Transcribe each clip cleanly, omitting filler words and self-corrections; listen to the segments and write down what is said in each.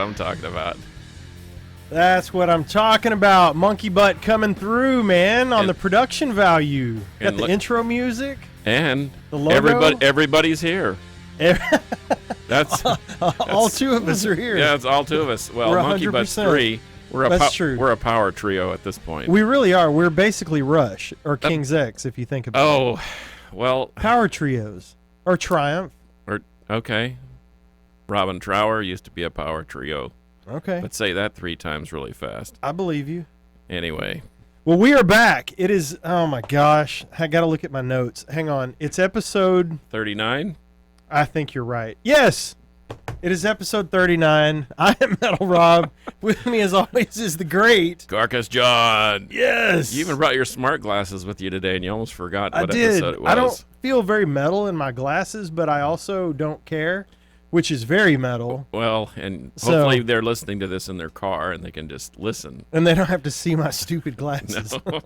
I'm talking about. That's what I'm talking about. Monkey Butt coming through, man, on the production value. Got the intro music. And the logo. Everybody's here. That's all two of us are here. Yeah, it's all two of us. Well, Monkey Butt's 3. That's true. We're a power trio at this point. We really are. We're basically Rush or King's X, if you think about it. Oh, well. Power trios. Or Triumph. Okay. Robin Trower used to be a power trio. Okay. But say that 3 times really fast. I believe you. Anyway. Well, we are back. It is, oh my gosh. I got to look at my notes. Hang on. It's episode 39? I think you're right. Yes. It is episode 39. I am Metal Rob. With me, as always, is the great Carcass John. Yes. You even brought your smart glasses with you today, and you almost forgot what episode it was. I don't feel very metal in my glasses, but I also don't care, which is very metal. Well, and hopefully they're listening to this in their car, and they can just listen. And they don't have to see my stupid glasses. No.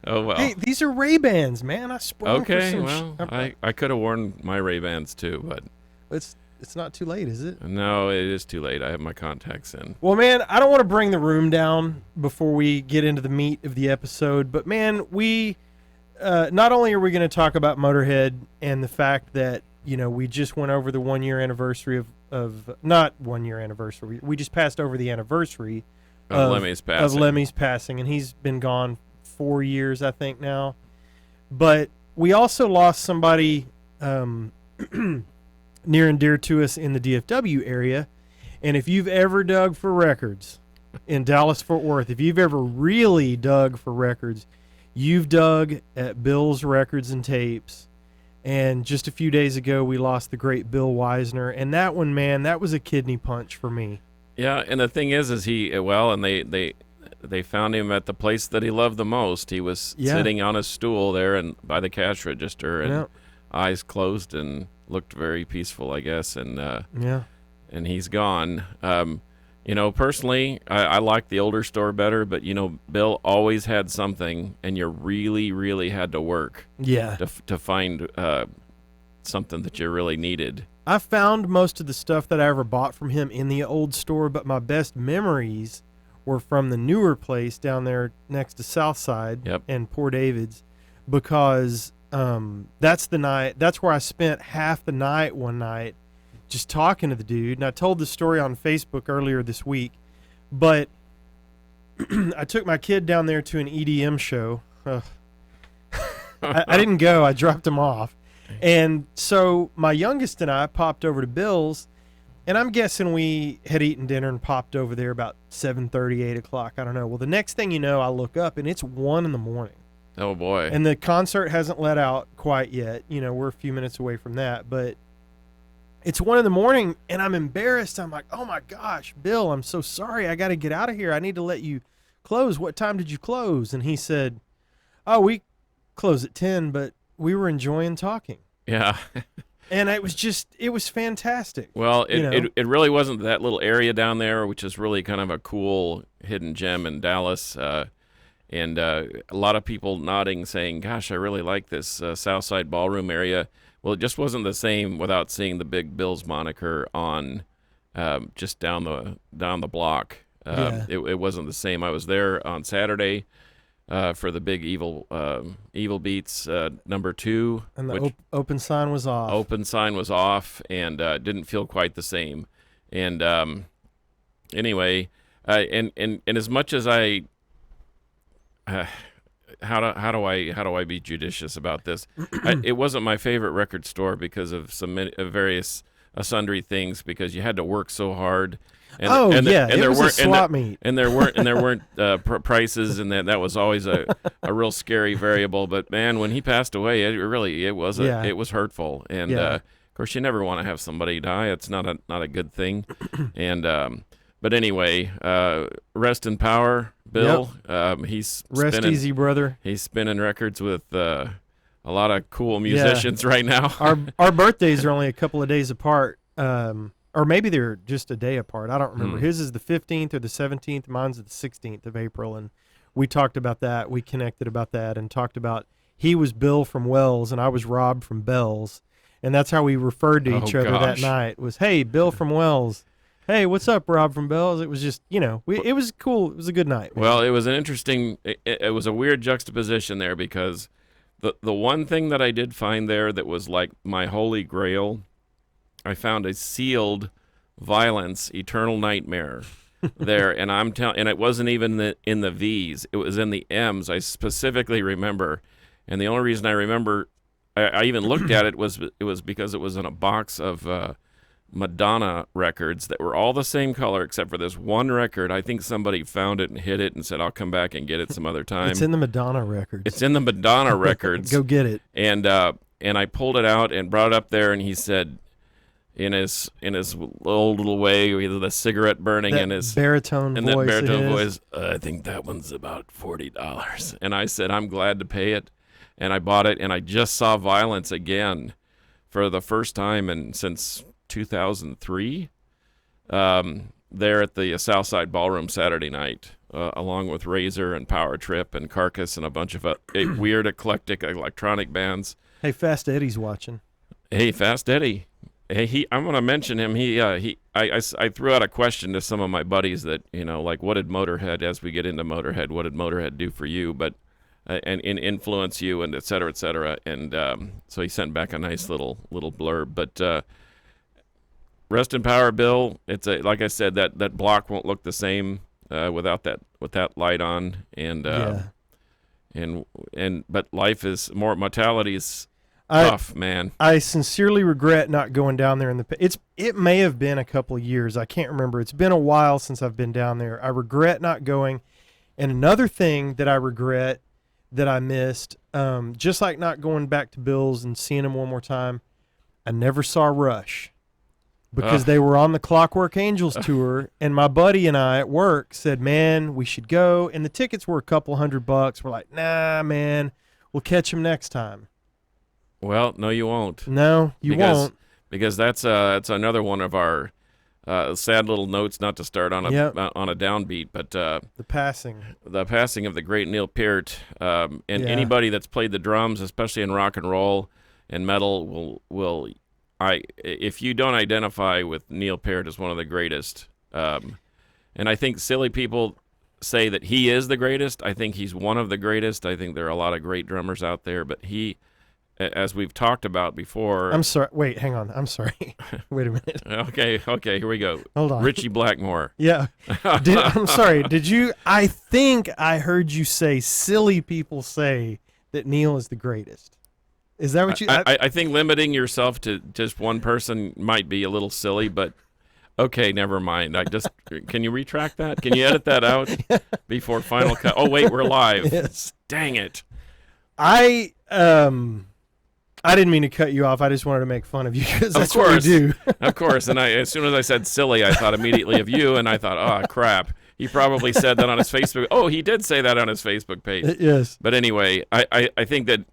Oh, well. Hey, these are Ray-Bans, man. I spoiled for some I could have worn my Ray-Bans, too, but it's not too late, is it? No, it is too late. I have my contacts in. Well, man, I don't want to bring the room down before we get into the meat of the episode, but, man, we not only are we going to talk about Motorhead and the fact that, you know, we just went over the 1-year anniversary of not 1-year anniversary. We just passed over the anniversary of Lemmy's passing, and he's been gone 4 years, I think, now. But we also lost somebody near and dear to us in the DFW area. And if you've ever dug for records in Dallas-Fort Worth, if you've ever really dug for records, you've dug at Bill's Records and Tapes. And just a few days ago, we lost the great Bill Weisner. And that one, man, that was a kidney punch for me. Yeah, and the thing is they found him at the place that he loved the most. He was sitting on a stool there and by the cash register, and eyes closed and looked very peaceful, I guess. And and he's gone. You know, personally, I like the older store better, but, you know, Bill always had something, and you really, really had to work to find something that you really needed. I found most of the stuff that I ever bought from him in the old store, but my best memories were from the newer place down there next to Southside and Poor David's, because that's where I spent half the night one night just talking to the dude. And I told the story on Facebook earlier this week, but I took my kid down there to an EDM show. I didn't go. I dropped him off. And so my youngest and I popped over to Bill's, and I'm guessing we had eaten dinner and popped over there about 7:30, 8 o'clock. I don't know. Well, the next thing you know, I look up, and it's 1 in the morning. Oh, boy. And the concert hasn't let out quite yet. You know, we're a few minutes away from that. But it's 1 in the morning, and I'm embarrassed. I'm like, oh, my gosh, Bill, I'm so sorry. I got to get out of here. I need to let you close. What time did you close? And he said, oh, we close at 10, but we were enjoying talking. Yeah. And it was fantastic. Well, it really wasn't that little area down there, which is really kind of a cool hidden gem in Dallas. And a lot of people nodding, saying, gosh, I really like this Southside Ballroom area. Well, it just wasn't the same without seeing the Big Bill's moniker on just down the block. It wasn't the same. I was there on Saturday for the big Evil Beats number 2. And the open sign was off. Open sign was off, and didn't feel quite the same. And anyway, and as much as I how do I be judicious about this? It wasn't my favorite record store because of some various sundry things, because you had to work so hard. And it was a swap meet. And there weren't prices, and that was always a real scary variable. But man, when he passed away, it was hurtful. And of course, you never want to have somebody die. It's not a good thing. And but anyway, rest in power, Bill. He's rest easy, brother. He's spinning records with a lot of cool musicians right now. Our birthdays are only a couple of days apart. Or maybe they're just a day apart. I don't remember. His is the 15th or the 17th. Mine's the 16th of April. And we talked about that. We connected about that and talked about he was Bill from Wells and I was Rob from Bell's. And that's how we referred to each other that night was, hey, Bill from Wells. hey, what's up, Rob from Bells? It was just, it was cool. It was a good night. Man. Well, it was an interesting, it was a weird juxtaposition there because the one thing that I did find there that was like my holy grail, I found a sealed Violence Eternal Nightmare there, and and it wasn't even in the V's, it was in the M's. I specifically remember, and the only reason I remember, I even looked at it was because it was in a box of Madonna records that were all the same color except for this one record. I think somebody found it and hid it and said, I'll come back and get it some other time. It's in the Madonna records. It's in the Madonna records. Go get it. And I pulled it out and brought it up there, and he said, in his old little way, with the cigarette burning that in his baritone and voice. That baritone voice. I think that one's about $40. And I said, I'm glad to pay it. And I bought it, and I just saw Violence again for the first time since 2003 there at the Southside Ballroom Saturday night, along with Razor and Power Trip and Carcass and a bunch of weird eclectic electronic bands. Hey, Fast Eddie's watching. Hey, Fast Eddie. Hey, I'm going to mention him. I threw out a question to some of my buddies that, like, what did Motorhead, as we get into Motorhead, what did Motorhead do for you? But and influence you, and et cetera, and so he sent back a nice little blurb. But rest in power, Bill. It's like I said, that block won't look the same with that light on, and but life is more, mortality is tough, man. I sincerely regret not going down there it may have been a couple of years. I can't remember. It's been a while since I've been down there. I regret not going. And another thing that I regret that I missed, just like not going back to Bill's and seeing him one more time, I never saw Rush because they were on the Clockwork Angels tour, and my buddy and I at work said, man, we should go. And the tickets were a couple $100. We're like, nah, man, we'll catch him next time. Well, no, you won't. No, you won't. Because that's another one of our sad little notes, not to start on a downbeat, but the passing of the great Neil Peart, and anybody that's played the drums, especially in rock and roll and metal, if you don't identify with Neil Peart as one of the greatest, and I think silly people say that he is the greatest. I think he's one of the greatest. I think there are a lot of great drummers out there, but he, as we've talked about before. I'm sorry. Wait, hang on. I'm sorry. Wait a minute. Okay, here we go. Hold on. Richie Blackmore. Yeah. I'm sorry. I think I heard you say silly people say that Neil is the greatest. Is that what you... I think limiting yourself to just one person might be a little silly, but okay, never mind. Can you retract that? Can you edit that out before final cut? Oh, wait, we're live. Yes. Dang it. I didn't mean to cut you off. I just wanted to make fun of you because that's what we do. Of course. And as soon as I said silly, I thought immediately of you, and I thought, oh, crap. He probably said that on his Facebook. Oh, he did say that on his Facebook page. Yes. But anyway, I think that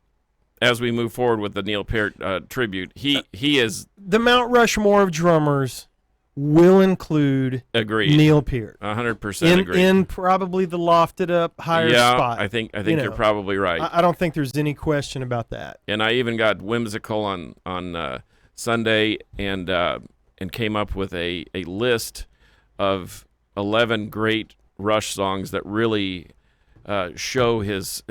as we move forward with the Neil Peart tribute, he is... The Mount Rushmore of drummers will include Neil Peart. 100% agree. In probably the lofted up higher spot. I think you're probably right. I don't think there's any question about that. And I even got whimsical on Sunday and came up with a list of 11 great Rush songs that really show his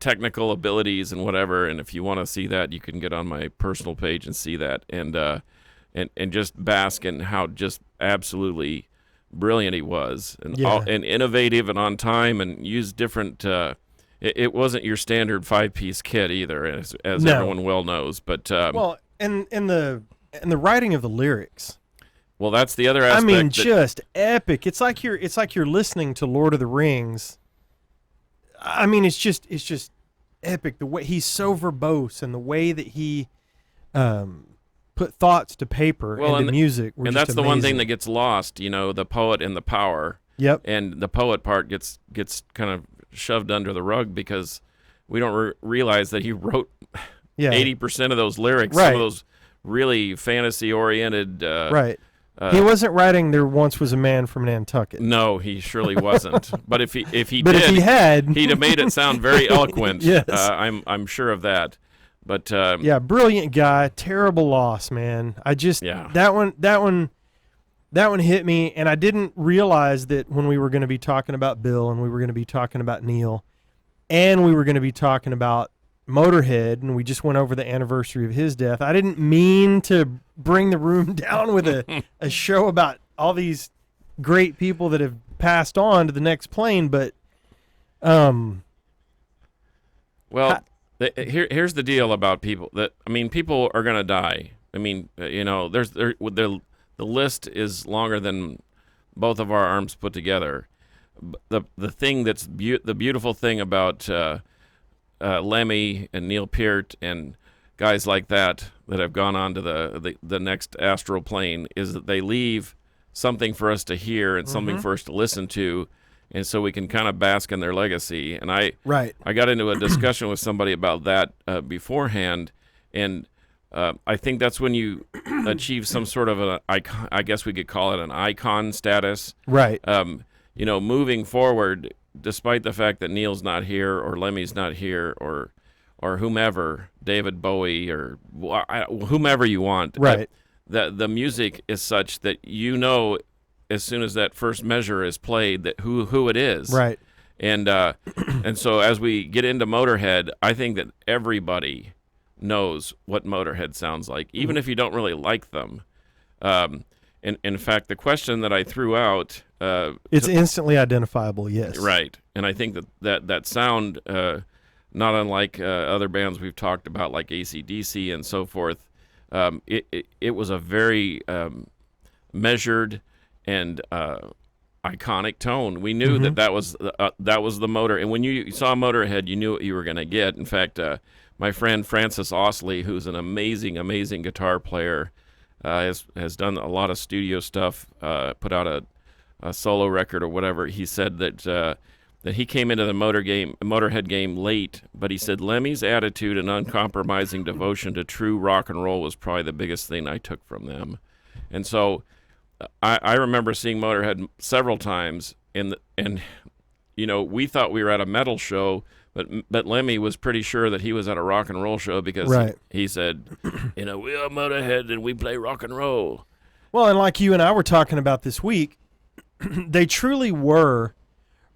technical abilities and whatever. And if you want to see that, you can get on my personal page and see that. And just bask in how just absolutely brilliant he was, and innovative and on time, and used different. It wasn't your standard 5-piece kit either, as everyone well knows. But and the writing of the lyrics. Well, that's the other aspect. I mean, just epic. It's like you're listening to Lord of the Rings. I mean, it's just epic. The way he's so verbose, and the way that he put thoughts to paper and music. And that's the one thing that gets lost, the poet and the power. Yep. And the poet part gets kind of shoved under the rug because we don't realize that he wrote 80% of those lyrics, some of those really fantasy-oriented. Right. He wasn't writing "There Once Was a Man from Nantucket." No, he surely wasn't. But if he but did, if he had, he'd have made it sound very eloquent. Yes. I'm sure of that. But brilliant guy, terrible loss, man. That one that one hit me, and I didn't realize that when we were going to be talking about Bill and we were going to be talking about Neil and we were going to be talking about Motorhead, and we just went over the anniversary of his death. I didn't mean to bring the room down with a show about all these great people that have passed on to the next plane, but here's the deal about people. People are going to die. The list is longer than both of our arms put together. The thing that's the beautiful thing about Lemmy and Neil Peart and guys like that have gone on to the next astral plane is that they leave something for us to hear and something for us to listen to, and so we can kind of bask in their legacy. And I got into a discussion with somebody about that beforehand, and I think that's when you achieve some sort of an icon. I guess we could call it an icon status. Right. Moving forward, despite the fact that Neil's not here or Lemmy's not here or whomever, David Bowie or whomever you want. Right. The music is such that as soon as that first measure is played that who it is. Right. And and so as we get into Motorhead, I think that everybody knows what Motorhead sounds like, even if you don't really like them. In fact, the question that I threw out... it's instantly identifiable, yes. Right. And I think that sound, not unlike other bands we've talked about, like AC/DC and so forth, it was a very measured and iconic tone. We knew that was the Motor. And when you saw Motorhead, you knew what you were going to get. In fact, my friend Francis Osley, who's an amazing, amazing guitar player, has done a lot of studio stuff, put out a solo record or whatever. He said that he came into the Motorhead game late, but he said Lemmy's attitude and uncompromising devotion to true rock and roll was probably the biggest thing I took from them. And so I remember seeing Motorhead several times, and we thought we were at a metal show, but Lemmy was pretty sure that he was at a rock and roll show because he said, we are Motorhead and we play rock and roll. Well, and like you and I were talking about this week, they truly were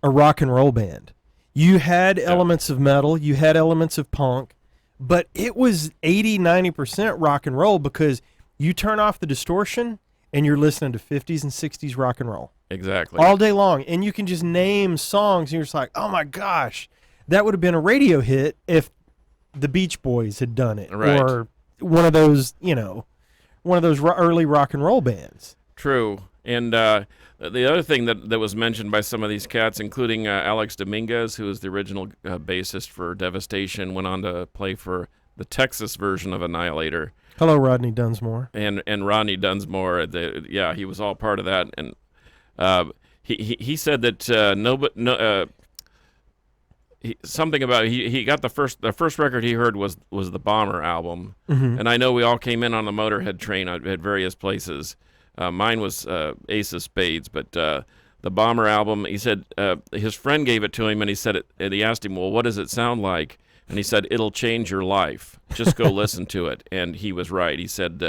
a rock and roll band. You had elements of metal, you had elements of punk, but it was 80-90% rock and roll because you turn off the distortion and you're listening to 50s and 60s rock and roll. Exactly. All day long. And you can just name songs and you're just like, oh my gosh, that would have been a radio hit if the Beach Boys had done it. Right. Or one of those, early rock and roll bands. True. And the other thing that was mentioned by some of these cats, including Alex Dominguez, who was the original bassist for Devastation, went on to play for the Texas version of Annihilator. Hello, Rodney Dunsmore. And Rodney Dunsmore, he was all part of that. And he said that something about he got the first record he heard was the Bomber album. And I know we all came in on the Motorhead train at various places. Mine was Ace of Spades, but the Bomber album, he said his friend gave it to him, and he said and he asked him, well, what does it sound like? And he said, it'll change your life. Just go listen to it. And he was right. He said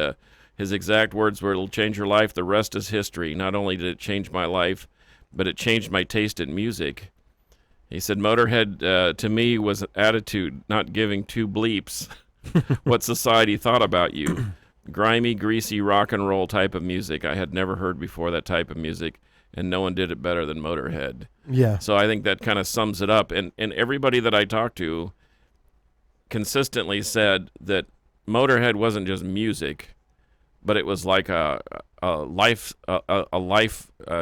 his exact words were, it'll change your life. The rest is history. Not only did it change my life, but it changed my taste in music. He said, Motorhead to me was an attitude, not giving two bleeps what society thought about you. Grimy, greasy rock and roll type of music. I had never heard before that type of music, and no one did it better than Motorhead. Yeah. So I think that kind of sums it up. And everybody that I talked to consistently said that Motorhead wasn't just music, but it was like a life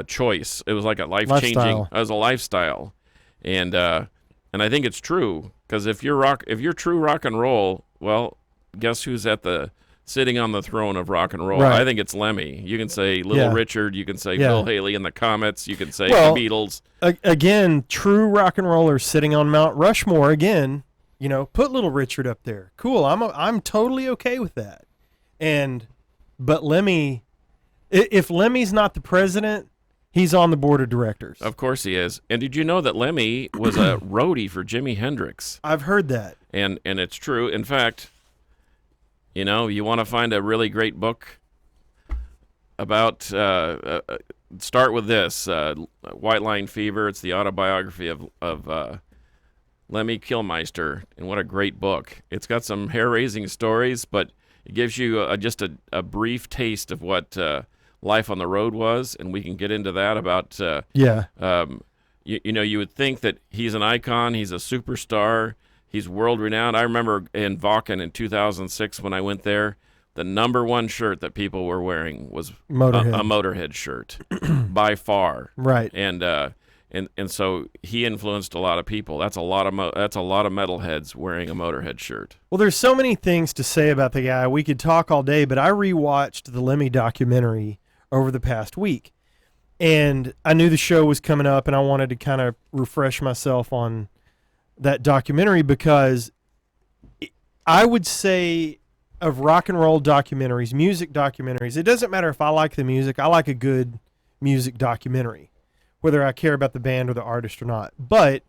choice. It was like a life-changing. It was a lifestyle, and I think it's true because if you're true rock and roll, well, guess who's sitting on the throne of rock and roll? Right. I think it's Lemmy. You can say Little Richard. You can say Bill Haley and the Comets. You can say the Beatles. Again, true rock and rollers sitting on Mount Rushmore. Again, put Little Richard up there. Cool. I'm totally okay with that. But Lemmy, if Lemmy's not the president, he's on the board of directors. Of course he is. And did you know that Lemmy was a roadie for Jimi Hendrix? I've heard that. And it's true. In fact, you want to find a really great book? start with this White Line Fever. It's the autobiography of Lemmy Kilmister, and what a great book. It's got some hair-raising stories, but it gives you just a brief taste of what life on the road was, and we can get into that about you would think that he's an icon, he's a superstar, he's world-renowned. I remember in Wacken in 2006 when I went there, the number one shirt that people were wearing was a Motorhead shirt, by far. Right. And so he influenced a lot of people. That's a lot of metalheads wearing a Motorhead shirt. Well, there's so many things to say about the guy. We could talk all day, but I rewatched the Lemmy documentary over the past week, and I knew the show was coming up, and I wanted to kind of refresh myself on that documentary because I would say of rock and roll documentaries, music documentaries, it doesn't matter if I like the music. I like a good music documentary, whether I care about the band or the artist or not. But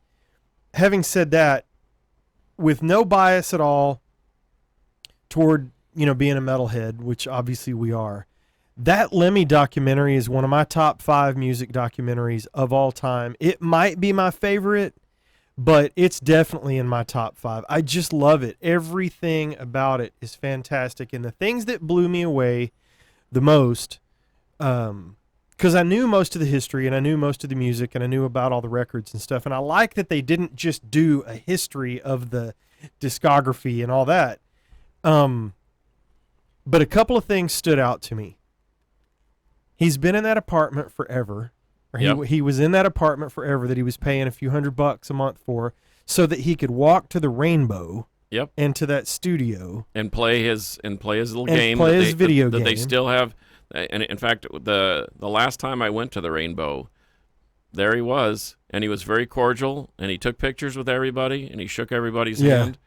having said that, with no bias at all toward, being a metalhead, which obviously we are, that Lemmy documentary is one of my top 5 music documentaries of all time. It might be my favorite, but it's definitely in my top 5. I just love it. Everything about it is fantastic. And the things that blew me away the most, because I knew most of the history and I knew most of the music and I knew about all the records and stuff. And I like that they didn't just do a history of the discography and all that. But a couple of things stood out to me. He's been in that apartment forever. Or he was in that apartment forever that he was paying a few $100 a month for so that he could walk to the Rainbow and to that studio. And play his little game. Play his video game. That they still have. And in fact, the last time I went to the Rainbow, there he was, and he was very cordial, and he took pictures with everybody, and he shook everybody's hand,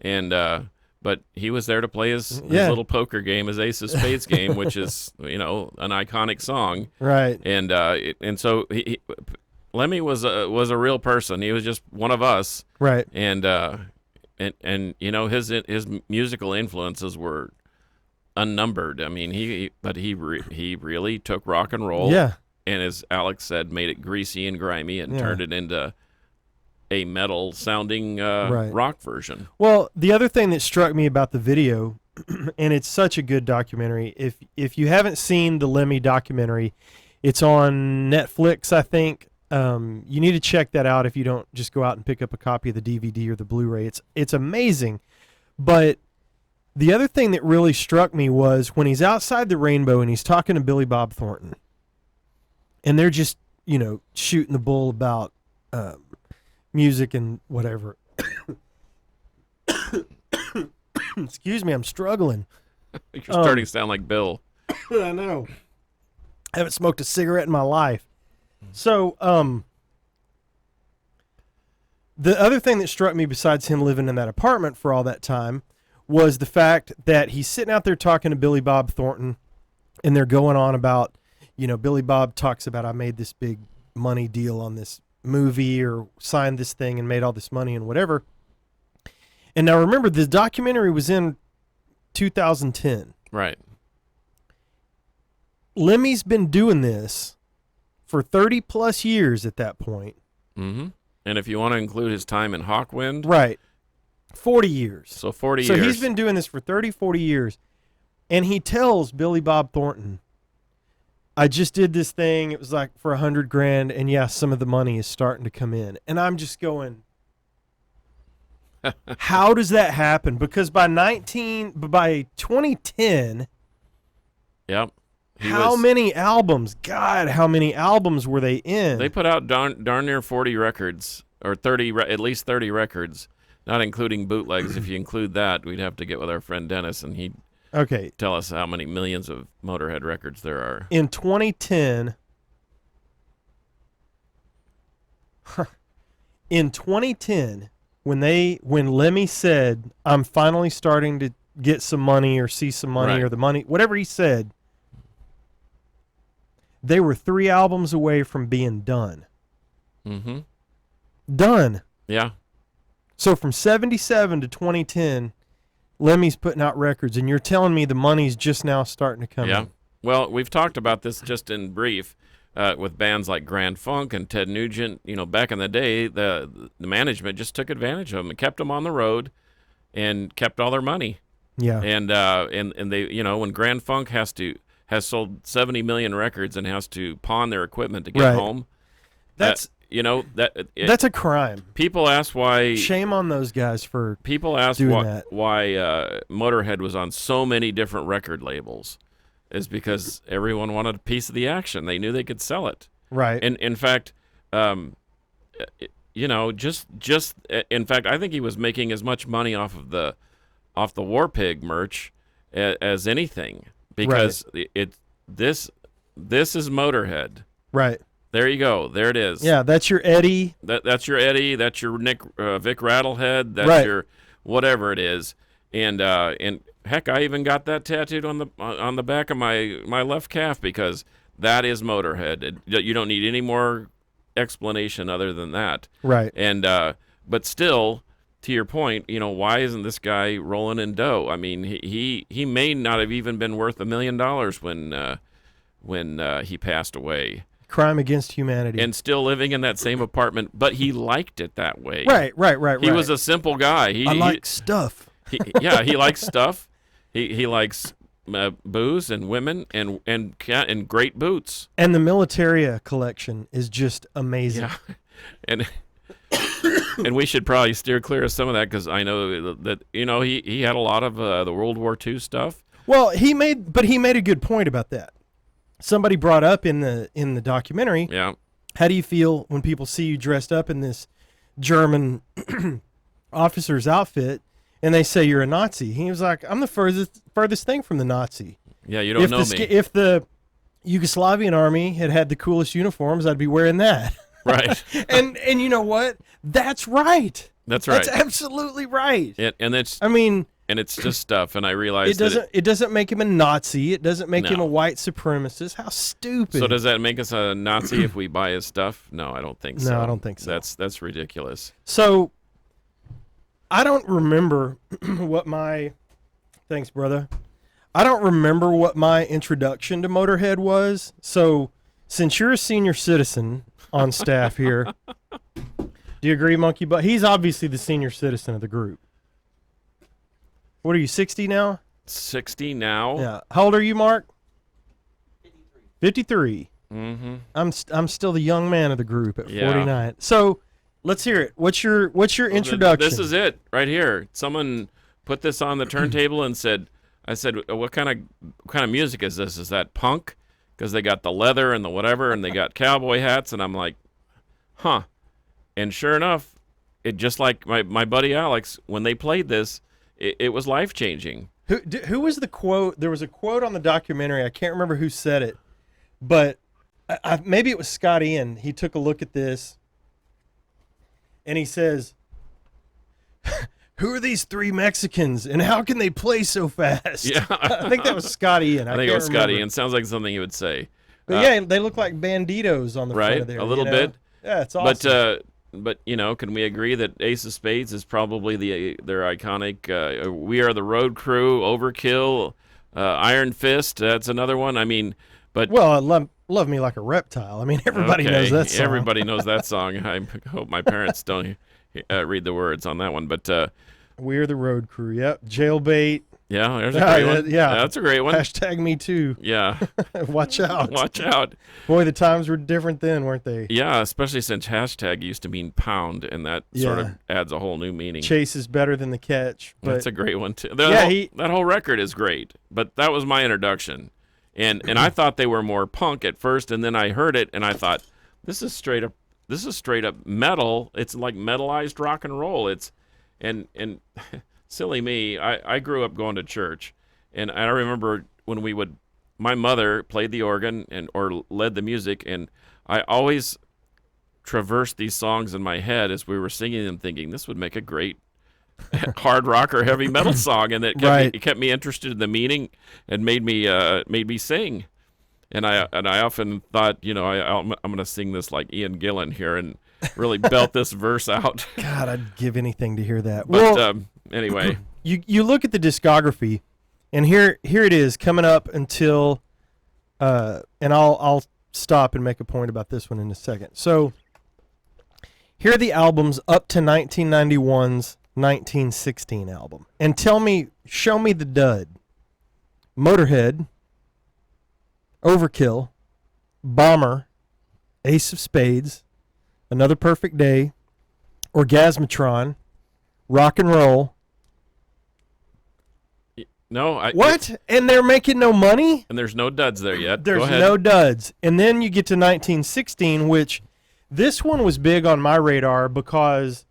and but he was there to play his little poker game, his Ace of Spades game, which is an iconic song, right? And so Lemmy was a real person. He was just one of us, right? And his musical influences were unnumbered. I mean, he really took rock and roll, and as Alex said, made it greasy and grimy and turned it into a metal sounding rock version. Well, the other thing that struck me about the video, and it's such a good documentary, if you haven't seen the Lemmy documentary, it's on Netflix, I think. You need to check that out if you don't just go out and pick up a copy of the DVD or the Blu-ray. It's amazing. But the other thing that really struck me was when he's outside the Rainbow and he's talking to Billy Bob Thornton, and they're just, shooting the bull about music and whatever. Excuse me, I'm struggling. You're starting to sound like Bill. I know. I haven't smoked a cigarette in my life. So, the other thing that struck me besides him living in that apartment for all that time was the fact that he's sitting out there talking to Billy Bob Thornton, and they're going on about, Billy Bob talks about, I made this big money deal on this movie or signed this thing and made all this money and whatever. And now remember, the documentary was in 2010. Right. Lemmy's been doing this for 30 plus years at that point. Mm-hmm. And if you want to include his time in Hawkwind. Right. 40 years. So 40 years. So he's been doing this for 30, 40 years. And he tells Billy Bob Thornton, I just did this thing. It was like for $100,000. And yeah, some of the money is starting to come in. And I'm just going, how does that happen? Because by 2010, yep. How many albums? God, how many albums were they in? They put out darn near 40 records, or 30, at least 30 records, not including bootlegs. If you include that, we'd have to get with our friend Dennis, and he'd tell us how many millions of Motorhead records there are. In 2010, when Lemmy said, I'm finally starting to get some money or see some money or the money, whatever he said, they were 3 albums away from being done. Mm-hmm. Done. Yeah. So from 77 to 2010, Lemmy's putting out records, and you're telling me the money's just now starting to come in. Well, we've talked about this just in brief with bands like Grand Funk and Ted Nugent. Back in the day, the management just took advantage of them and kept them on the road and kept all their money. Yeah. And they, when Grand Funk has sold 70 million records and has to pawn their equipment to get home. That's a crime. People ask why. Shame on those guys for people ask why Motorhead was on so many different record labels, is because everyone wanted a piece of the action. They knew they could sell it. Right. And in fact, in fact, I think he was making as much money off the War Pig merch as anything, because this is Motorhead. Right. There you go. There it is. Yeah, that's your Eddie. That's your Eddie. That's your Vic Rattlehead. That's your whatever it is. And heck, I even got that tattooed on the back of my left calf, because that is Motorhead. You don't need any more explanation other than that. Right. And but still, to your point, why isn't this guy rolling in dough? I mean, he may not have even been worth $1 million when he passed away. Crime against humanity. And still living in that same apartment, but he liked it that way. Right. He was a simple guy. I like stuff. He likes stuff. He likes booze and women and great boots. And the Militaria collection is just amazing. Yeah. And we should probably steer clear of some of that, because I know that he had a lot of the World War II stuff. Well, he made a good point about that. Somebody brought up in the documentary. Yeah. How do you feel when people see you dressed up in this German officer's outfit and they say you're a Nazi? He was like, I'm the furthest thing from the Nazi. Yeah, you don't know me. If the Yugoslavian army had the coolest uniforms, I'd be wearing that. Right. and you know what? That's right. That's right. That's absolutely right. And it's just stuff, and I realized it doesn't make him a Nazi. It doesn't make him a white supremacist. How stupid. So does that make us a Nazi if we buy his stuff? No, I don't think so. No, I don't think so. That's ridiculous. So I don't remember what my thanks, brother. I don't remember what my introduction to Motorhead was. So since you're a senior citizen on staff here, do you agree, Monkey Butt? He's obviously the senior citizen of the group. What are you, 60 now? 60 now. Yeah. How old are you, Mark? 53. Mm-hmm. I'm still the young man of the group at 49. So let's hear it. What's your introduction? This is it right here. Someone put this on the turntable and said, what kind of music is this? Is that punk? Because they got the leather and the whatever, and they got cowboy hats, and I'm like, huh. And sure enough, it just like my buddy Alex, when they played this, it was life-changing. Who was the quote? There was a quote on the documentary. I can't remember who said it, but maybe it was Scott Ian. He took a look at this, and he says, who are these three Mexicans, and how can they play so fast? Yeah. I think that was Scott Ian. I think it was Scott Ian. Sounds like something he would say. But they look like banditos on the front of there. A little bit. Yeah, it's awesome. But can we agree that Ace of Spades is probably their iconic We Are the Road Crew, Overkill, Iron Fist, that's another one. I mean, but Love Me Like a Reptile. I mean, everybody knows that song. Everybody knows that song. I hope my parents don't read the words on that one. But We're the Road Crew. Yep. Jailbait. Yeah, there's a great one. Yeah, that's a great one. Hashtag me too. Yeah. Watch out. Watch out. Boy, the times were different then, weren't they? Yeah, especially since hashtag used to mean pound, and that sort of adds a whole new meaning. Chase is better than the catch. But that's a great one too. That whole record is great. But that was my introduction. And I thought they were more punk at first, and then I heard it and I thought, this is straight up metal. It's like metalized rock and roll. And silly me, I grew up going to church, and I remember when my mother played the organ or led the music, and I always traversed these songs in my head as we were singing them, thinking this would make a great hard rock or heavy metal song, and it kept me interested in the meaning and made me sing. And I often thought, I'm going to sing this like Ian Gillan here and really belt this verse out. God, I'd give anything to hear that. But anyway, you look at the discography, and here it is coming up until and I'll stop and make a point about this one in a second. So here are the albums up to 1991's 1916 album. And show me the dud. Motorhead, Overkill, Bomber, Ace of Spades, Another Perfect Day, Orgasmatron, Rock and Roll. No, what? And they're making no money? And there's no duds there yet. There's no duds. And then you get to 1916, which this one was big on my radar because,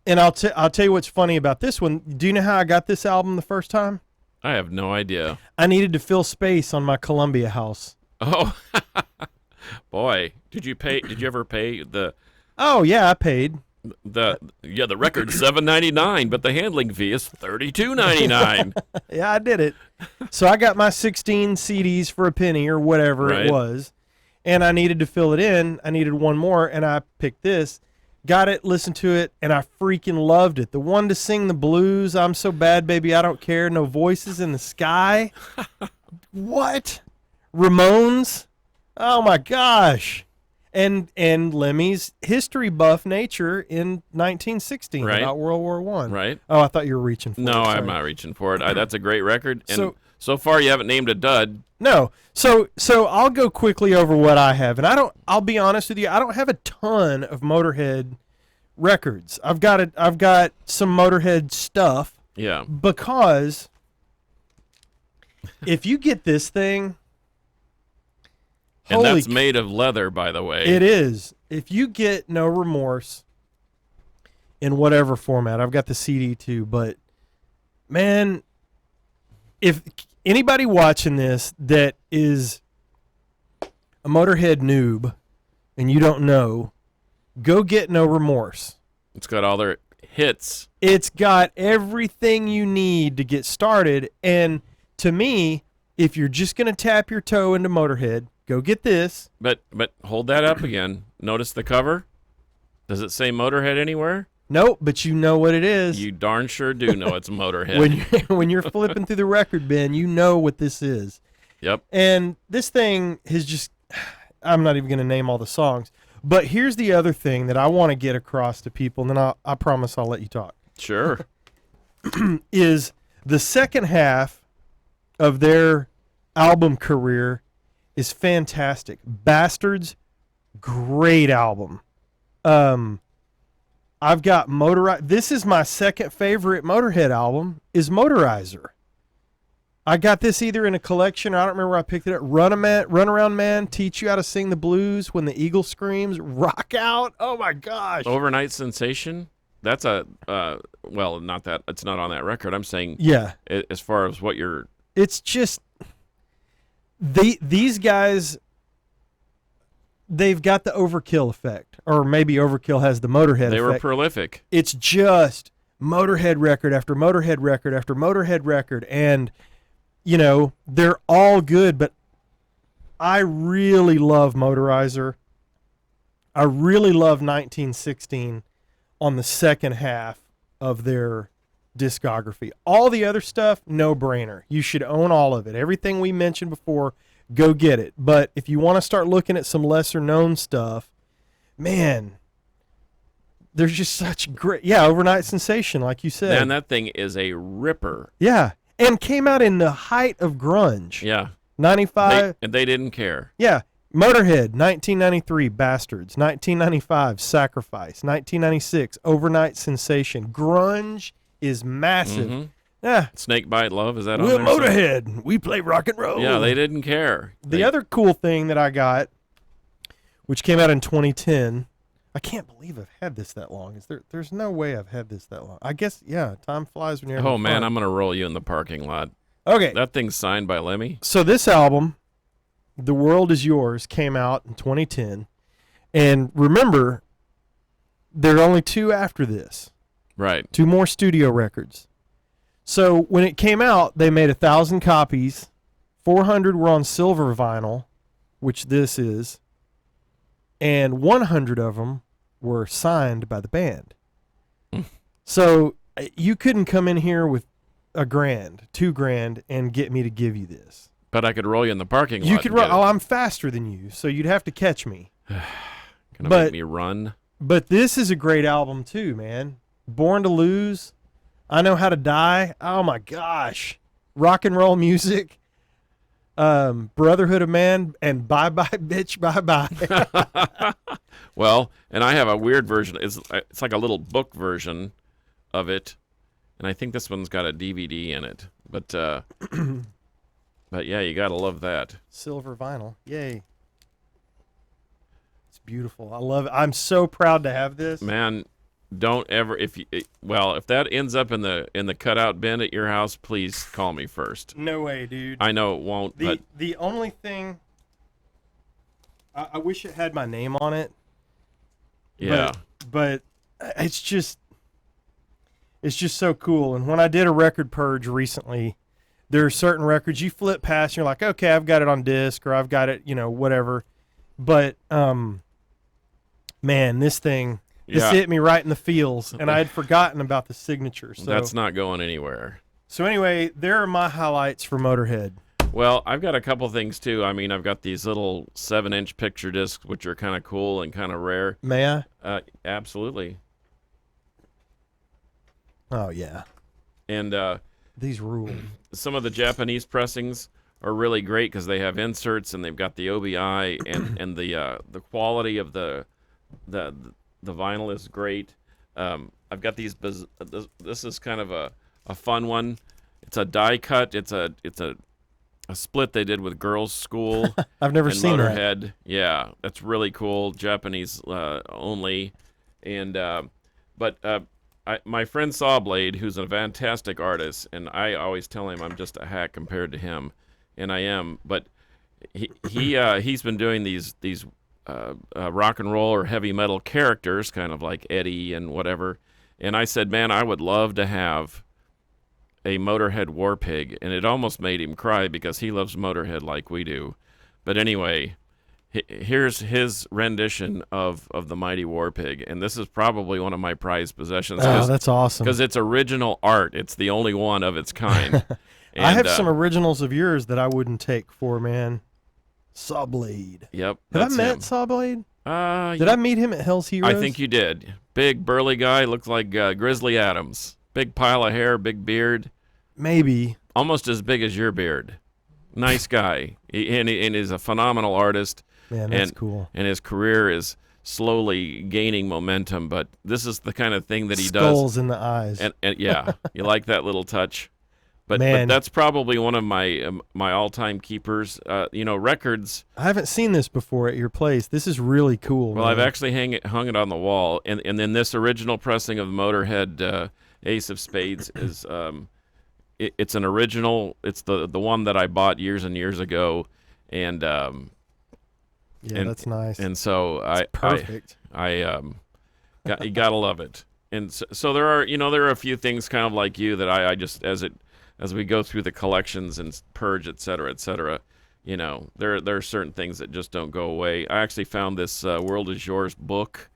and I'll tell you what's funny about this one. Do you know how I got this album the first time? I have no idea. I needed to fill space on my Columbia house. Oh, boy. Did you ever pay the... Oh, yeah, I paid. The record's $7.99, but the handling fee is $32.99. Yeah, I did it. So I got my 16 CDs for a penny or whatever it was, and I needed to fill it in. I needed one more, and I picked this. Got it, listened to it, and I freaking loved it. The one to sing the blues, I'm So Bad, Baby, I Don't Care, No Voices in the Sky. What? Ramones? Oh, my gosh. And Lemmy's history buff nature in 1916 about World War I. Right. Oh, I thought you were reaching for it. No, I'm not reaching for it. That's a great record. And so far you haven't named a dud. No. So I'll go quickly over what I have. And I'll be honest with you, I don't have a ton of Motorhead records. I've got some Motorhead stuff. Yeah. Because if you get this thing, and that's made of leather, by the way. It is. If you get No Remorse in whatever format, I've got the CD too, but man, if anybody watching this that is a Motorhead noob and you don't know, go get No Remorse. It's got all their hits. It's got everything you need to get started. And to me, if you're just going to tap your toe into Motorhead, go get this. But hold that up again. Notice the cover? Does it say Motorhead anywhere? Nope, but you know what it is. You darn sure do know it's Motorhead. when you're flipping through the record bin, you know what this is. Yep. And this thing has just, I'm not even going to name all the songs. But here's the other thing that I want to get across to people, and then I promise I'll let you talk. Sure. Is the second half of their album career is fantastic. Bastards, great album. I've got This is my second favorite Motorhead album, is Motorizer. I got this either in a collection, or I don't remember where I picked it up. Run Around Man, Teach You How to Sing the Blues, When the Eagle Screams, Rock Out. Oh my gosh. Overnight Sensation. That's well, not that, it's not on that record. I'm saying, yeah. As far as what you're... It's just... These guys, they've got the Overkill effect, or maybe Overkill has the Motorhead effect. They were prolific. It's just Motorhead record after Motorhead record after Motorhead record, and, you know, they're all good, but I really love Motorizer. I really love 1916 on the second half of their discography. All the other stuff, no brainer. You should own all of it. Everything we mentioned before, go get it. But if you want to start looking at some lesser known stuff, man, there's just such great, Overnight Sensation, like you said. Man, that thing is a ripper. Yeah, and came out in the height of grunge. Yeah. 95. And they didn't care. Yeah. Motorhead, 1993, Bastards. 1995, Sacrifice. 1996, Overnight Sensation. Grunge is massive. Mm-hmm. Yeah. Snakebite Love, is that on We're there? Motorhead. We play rock and roll. Yeah, they didn't care. The other cool thing that I got, which came out in 2010, I can't believe I've had this that long. There's no way I've had this that long. I guess, time flies when you're having man, fun. I'm going to roll you in the parking lot. Okay. That thing's signed by Lemmy. So this album, The World Is Yours, came out in 2010. And remember, there are only two after this. Right. 2 more studio records. So when it came out, they made 1,000 copies. 400 were on silver vinyl, which this is. And 100 of them were signed by the band. So you couldn't come in here with $1,000, $2,000, and get me to give you this. But I could roll you in the parking lot. You could roll. Oh, I'm faster than you, so you'd have to catch me. Gonna make me run. But this is a great album too, man. Born to Lose, I Know How to Die. Oh my gosh, rock and roll music. Brotherhood of Man, and Bye Bye Bitch Bye Bye. Well, and I have a weird version. It's like a little book version of it, and I think this one's got a DVD in it. But but yeah, you gotta love that. Silver vinyl, yay! It's beautiful. I love it. I'm so proud to have this. Man, don't ever if that ends up in the cutout bin at your house, please call me first. No way, dude. I know it won't. But the only thing I wish it had my name on it. Yeah. But it's just so cool. And when I did a record purge recently, there are certain records you flip past and you're like, okay, I've got it on disc or I've got it, whatever. But man, this hit me right in the feels, and I had forgotten about the signature. So that's not going anywhere. So anyway, there are my highlights for Motorhead. Well, I've got a couple things too. I mean, I've got these little 7-inch picture discs, which are kind of cool and kind of rare. May I? Absolutely. Oh yeah. And these rule. Some of the Japanese pressings are really great because they have inserts and they've got the OBI and the quality of the vinyl is great. I've got these. This is kind of a fun one. It's a die cut. It's a split they did with Girls School. I've never seen Motorhead. That. Yeah, that's really cool. Japanese only. And my friend Sawblade, who's a fantastic artist, and I always tell him I'm just a hack compared to him, and I am. But he's been doing these rock and roll or heavy metal characters, kind of like Eddie and whatever. And I said, man, I would love to have a Motorhead War Pig, and it almost made him cry because he loves Motorhead like we do. But anyway, here's his rendition of the Mighty War Pig, and this is probably one of my prized possessions. Oh, that's awesome. Because it's original art. It's the only one of its kind. And, I have some originals of yours that I wouldn't take for, man. Sawblade. Yep. Have I met Sawblade? Did I meet him at Hell's Heroes? I think you did. Big, burly guy, looks like Grizzly Adams. Big pile of hair, big beard. Maybe. Almost as big as your beard. Nice guy. And he's a phenomenal artist. Man, that's cool. And his career is slowly gaining momentum, but this is the kind of thing that he does. Skulls in the eyes. And yeah, you like that little touch. But that's probably one of my all-time keepers. Records. I haven't seen this before at your place. This is really cool. Well, man. I've actually hung it on the wall, and then this original pressing of Motorhead Ace of Spades is it's an original. It's the one that I bought years and years ago, and that's nice. And so perfect. You gotta love it. And so there are a few things kind of like you that I just as we go through the collections and purge, et cetera, there are certain things that just don't go away. I actually found this World Is Yours book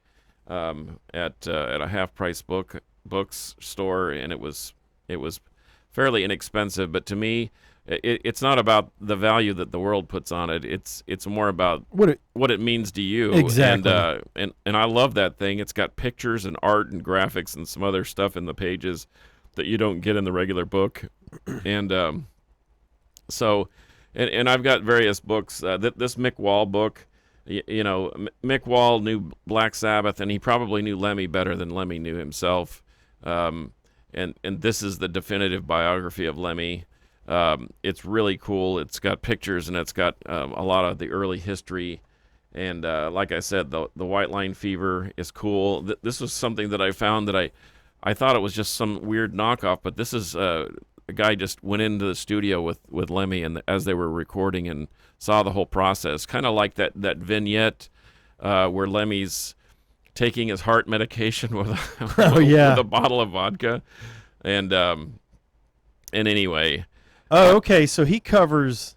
at a half-price books store, and it was fairly inexpensive. But to me, it's not about the value that the world puts on it. It's more about what it means to you. Exactly. And I love that thing. It's got pictures and art and graphics and some other stuff in the pages that you don't get in the regular book. And so I've got various books. This Mick Wall book, Mick Wall knew Black Sabbath, and he probably knew Lemmy better than Lemmy knew himself. And this is the definitive biography of Lemmy. It's really cool. It's got pictures, and it's got a lot of the early history. And like I said, the White Line Fever is cool. This was something that I found that I thought it was just some weird knockoff, but this is a guy just went into the studio with Lemmy and as they were recording and saw the whole process, kind of like that vignette where Lemmy's taking his heart medication with a bottle of vodka, and anyway. Oh, okay. So he covers.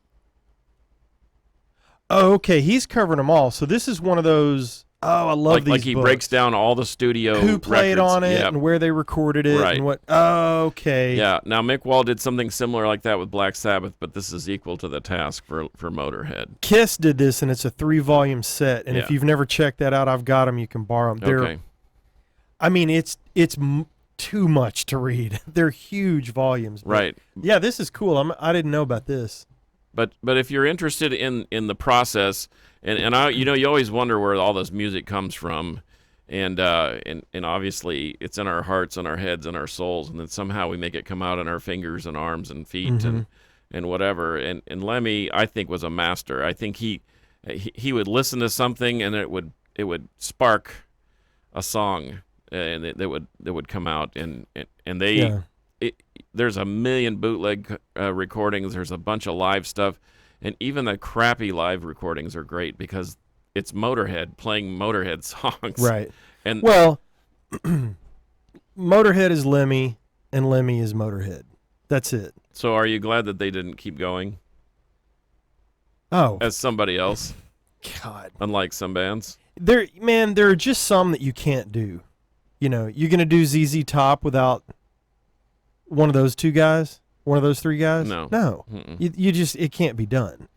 Oh, okay. He's covering them all. So this is one of those. Oh, I love these Like he books. breaks down all the studio who played records. on it and where they recorded it and what. Oh, okay. Yeah. Now Mick Wall did something similar like that with Black Sabbath, but this is equal to the task for Motorhead. Kiss did this, and it's a 3-volume set. And if you've never checked that out, I've got them. You can borrow them. Okay. I mean, it's too much to read. They're huge volumes. Right. Yeah, this is cool. I didn't know about this. But if you're interested in the process, and I, you always wonder where all this music comes from, and obviously it's in our hearts and our heads and our souls, and then somehow we make it come out in our fingers and arms and feet and whatever. And Lemmy, I think, was a master. I think he would listen to something and it would spark a song, and that would come out, and they. Yeah. There's a million bootleg recordings. There's a bunch of live stuff, and even the crappy live recordings are great because it's Motorhead playing Motorhead songs. Right. And Motorhead is Lemmy, and Lemmy is Motorhead. That's it. So, are you glad that they didn't keep going? Oh, as somebody else. God. Unlike some bands. There are just some that you can't do. You're gonna do ZZ Top without one of those 2 guys, one of those 3 guys? No. You just, it can't be done.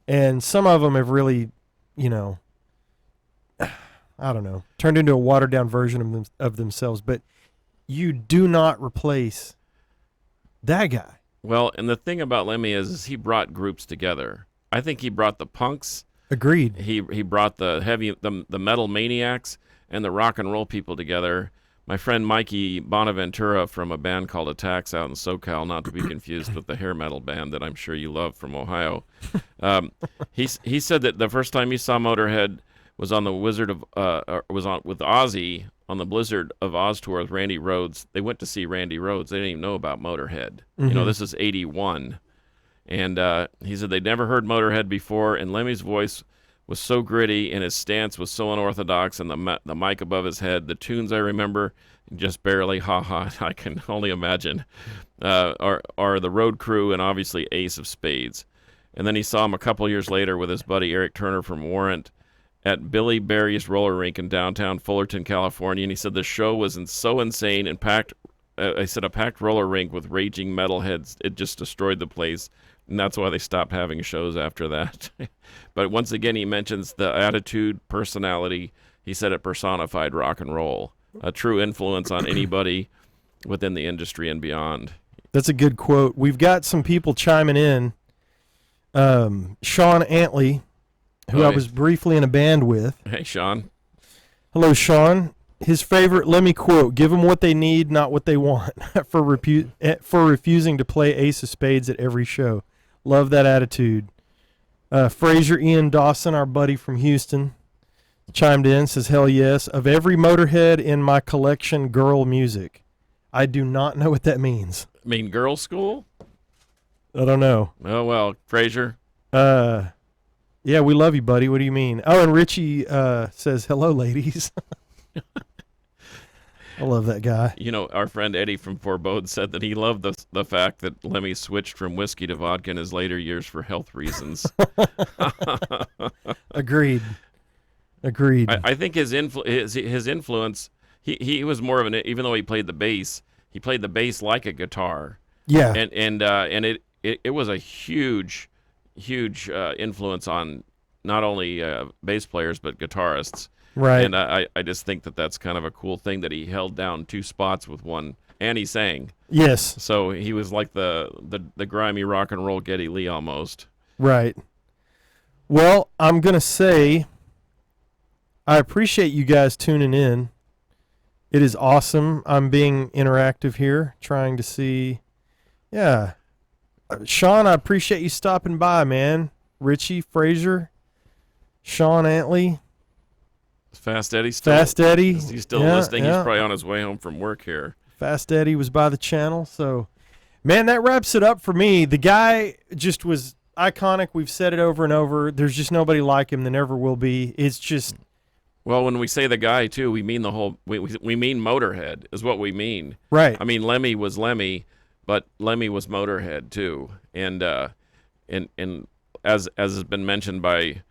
And some of them have really, I don't know, turned into a watered down version of themselves. But you do not replace that guy. Well, and the thing about Lemmy is he brought groups together. I think he brought the punks. Agreed. He brought the metal maniacs and the rock and roll people together. My friend Mikey Bonaventura from a band called Attacks out in SoCal, not to be confused with the hair metal band that I'm sure you love from Ohio. He said that the first time he saw Motorhead was on the with Ozzy on the Blizzard of Oz tour with Randy Rhoads. They went to see Randy Rhoads. They didn't even know about Motorhead. This is 81. And he said they'd never heard Motorhead before, and Lemmy's voice was so gritty and his stance was so unorthodox, and the mic above his head. The tunes I remember, just barely, I can only imagine, are the Road Crew and obviously Ace of Spades. And then he saw him a couple years later with his buddy Eric Turner from Warrant at Billy Barry's roller rink in downtown Fullerton, California, and he said the show was so insane and packed. I said a packed roller rink with raging metalheads. It just destroyed the place. And that's why they stopped having shows after that. But once again, he mentions the attitude, personality. He said it personified rock and roll, a true influence on anybody within the industry and beyond. That's a good quote. We've got some people chiming in. Sean Antley, who I was briefly in a band with. Hey, Sean. Hello, Sean. His favorite Lemmy quote: "Give them what they need, not what they want," for refusing to play Ace of Spades at every show. Love that attitude. Fraser Ian Dawson, our buddy from Houston, chimed in, says, "Hell yes. Of every Motorhead in my collection, girl music." I do not know what that means. Mean girl school? I don't know. Oh, well, Fraser. Yeah, we love you, buddy. What do you mean? Oh, and Richie says, "Hello, ladies." I love that guy. Our friend Eddie from Forebode said that he loved the fact that Lemmy switched from whiskey to vodka in his later years for health reasons. Agreed. I think his influence, he was more of an, even though he played the bass like a guitar. Yeah. And it was a huge influence on not only bass players but guitarists. Right. And I just think that that's kind of a cool thing that he held down 2 spots with one, and he sang. Yes. So he was like the grimy rock and roll Geddy Lee almost. Right. Well, I'm going to say I appreciate you guys tuning in. It is awesome. I'm being interactive here, trying to see. Yeah. Sean, I appreciate you stopping by, man. Richie, Fraser, Sean Antley. Fast Eddie still. Fast Eddie. He's still listening. Yeah. He's probably on his way home from work here. Fast Eddie was by the channel. So, man, that wraps it up for me. The guy just was iconic. We've said it over and over. There's just nobody like him. There never will be. It's just. Well, when we say the guy, too, we mean the whole. We mean Motorhead is what we mean. Right. I mean, Lemmy was Lemmy, but Lemmy was Motorhead, too. And as has been mentioned by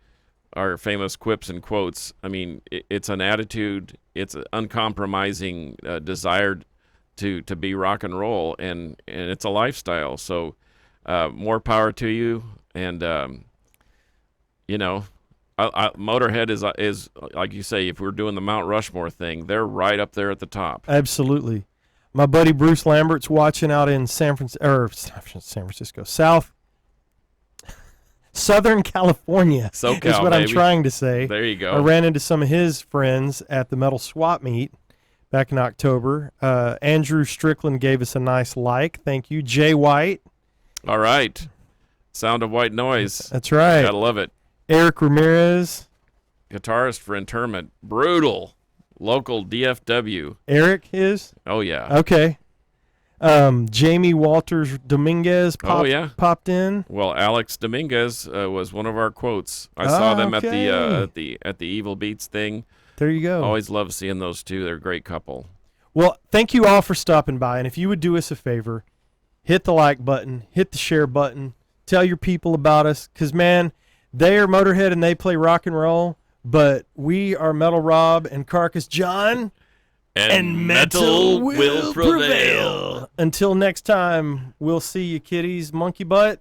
our famous quips and quotes. I mean, it's an attitude. It's an uncompromising desire to be rock and roll, and it's a lifestyle. So more power to you. And Motorhead is like you say, if we're doing the Mount Rushmore thing, they're right up there at the top. Absolutely. My buddy Bruce Lambert's watching out in Southern California. SoCal, is what baby. I'm trying to say. There you go. I ran into some of his friends at the Metal Swap Meet back in October. Andrew Strickland gave us a nice like. Thank you. Jay White. All right. Sound of White Noise. That's right. Gotta love it. Eric Ramirez. Guitarist for Interment. Brutal. Local DFW. Eric is? Oh, yeah. Okay. Jamie Walters Dominguez popped in. Well, Alex Dominguez was one of our quotes. I saw them at the Evil Beats thing. There you go. Always love seeing those two. They're a great couple. Well, thank you all for stopping by. And if you would do us a favor, hit the like button, hit the share button, tell your people about us. Because, man, they are Motorhead and they play rock and roll. But we are Metal Rob and Carcass John. And metal will prevail. Until next time, we'll see you, kiddies. Monkey Butt.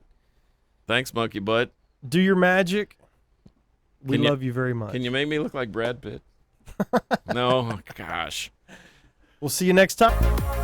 Thanks, Monkey Butt. Do your magic. We love you very much. Can you make me look like Brad Pitt? No? Gosh. We'll see you next time.